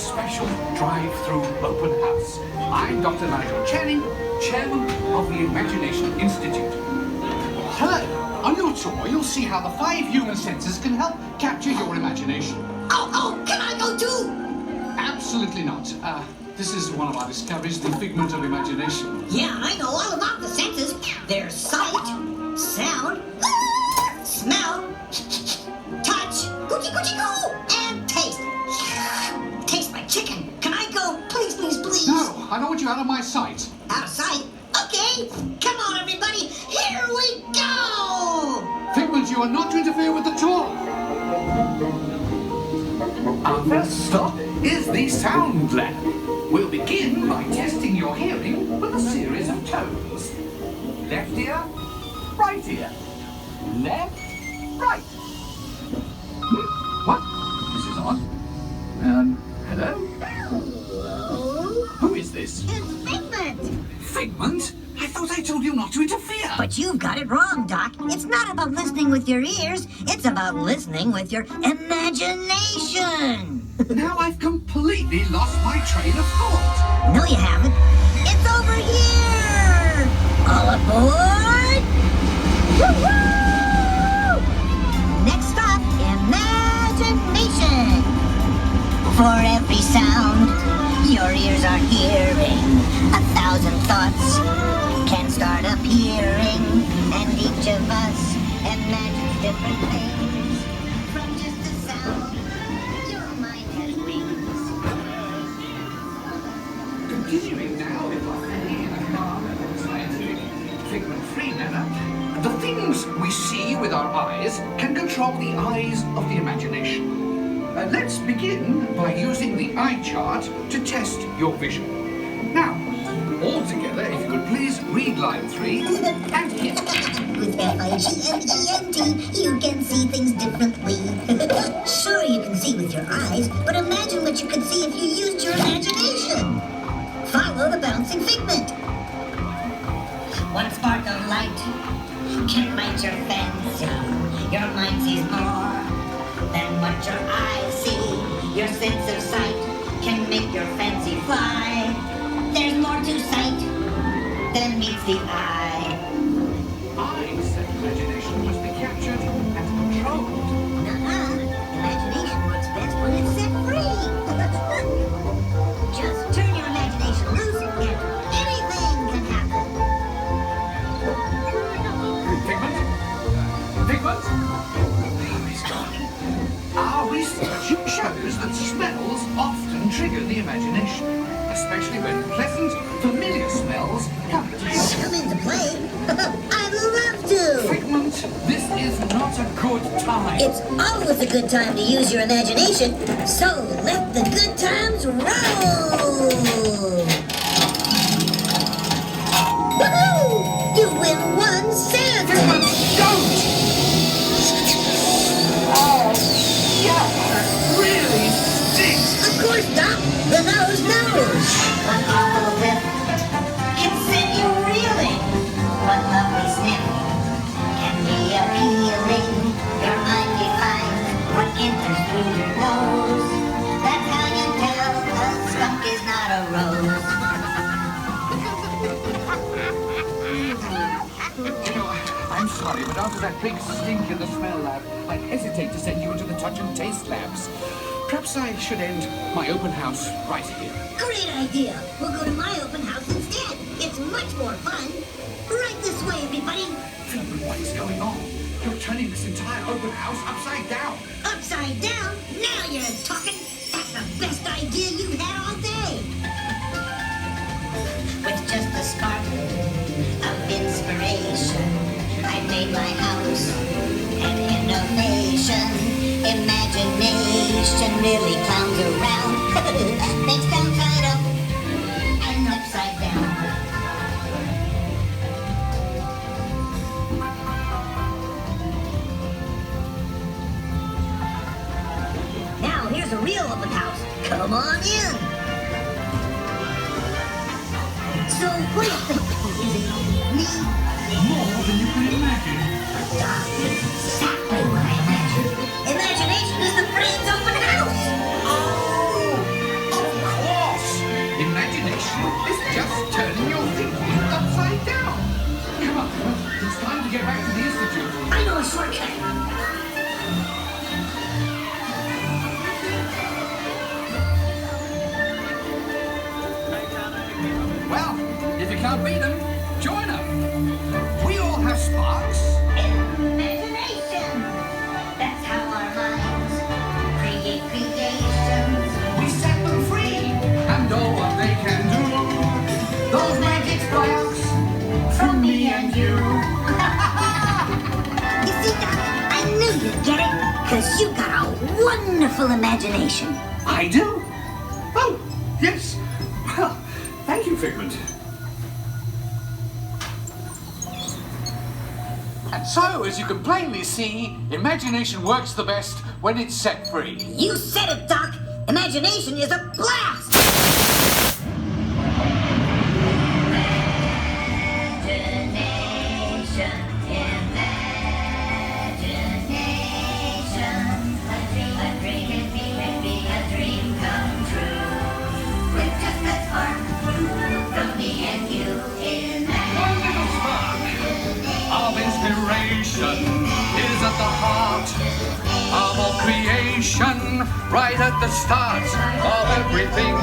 special drive-through open house. I'm Dr. Nigel Channing, Chairman of the Imagination Institute. Hello. On your tour, you'll see how the 5 human senses can help capture your imagination. Oh, can I go too? Absolutely not. This is one of our discoveries, the figment of imagination. Yeah, I know all about the senses. There's sight, sound, smell, touch, coochie-coochie-coo, and taste. Taste my chicken. Can I go? Please, please, please. No, I don't want you out of my sight. Out of sight? Okay. Come on, everybody. Here we go. Figment, you are not to interfere with the tour. Our first stop is the Sound Lab. We'll begin by testing your hearing with a series of tones. Left ear, right ear. Left, right. What? This is odd. Hello? Who is this? It's Figment. Figment? I thought I told you not to interfere. But you've got it wrong, Doc. It's not about listening with your ears. It's about listening with your imagination. Now I've completely lost my train of thought. No, you haven't. It's over here. All aboard. Woo-hoo! Next stop, imagination. For every sound your ears are hearing, 1,000 thoughts can start appearing, and each of us imagines different things from just a sound. Your mind has wings. Continuing now with our in a calm and scientific, figment-free manner, the things we see with our eyes can control the eyes of the imagination. Let's begin by using the eye chart to test your vision. Now, all together, if you could please read line 3 and hit. With Figment, you can see things differently. Sure, you can see with your eyes, but imagine what you could see if you used your imagination. Follow the bouncing figment. One spark of light can light your fancy. Your mind sees more than what your eyes see. Your sense of sight can make your fancy fly. There's more to sight than meets the eye. Eyes and imagination must be captured and controlled. Nuh-uh. Imagination works best when it's set free. Just turn your imagination loose and anything can happen. Figment? Figment? Oh, he's gone. Our research shows that smells often trigger the imagination, especially when pleasant, familiar smells come into play. Come into play? I'd love to. Figment, this is not a good time. It's always a good time to use your imagination, so let the good times roll. Woohoo! You win 1 cent. Figment, don't! Oh, yeah, that really stinks. Of course, Doc. The nose knows. An awful whiff can send you reeling. One lovely sniff can be appealing. Your mind defines what enters through your nose. That's how you tell a skunk is not a rose. You know, I'm sorry, but after that big stink in the smell lab, I hesitate to send you into the touch and taste labs. Perhaps I should end my open house right here. Great idea. We'll go to my open house instead. It's much more fun. Right this way, everybody. Figment, what is going on? You're turning this entire open house upside down. Upside down? Now you're talking. That's the best idea you've had all day. With just a spark of inspiration, I made my house an innovation. Imagination really clowns around. Things downside up and upside down. Now here's a real open house. Come on in. So what do you think? Is it me? More than you can imagine. Exactly what I imagined. Imagination is the brain's open house. Oh! get back to the Institute. I know a shortcut. Well, if you can't beat them, join them. We all have sparks. Imagination. That's how our minds create creations. We set them free and know what they can do. Those magic sparks from me and you. You see, Doc, I knew you'd get it, because you got a wonderful imagination. I do? Oh, yes. Well, thank you, Figment. And so, as you can plainly see, imagination works the best when it's set free. You said it, Doc. Imagination is a blast. Of inspiration is at the heart of all creation, right at the start of everything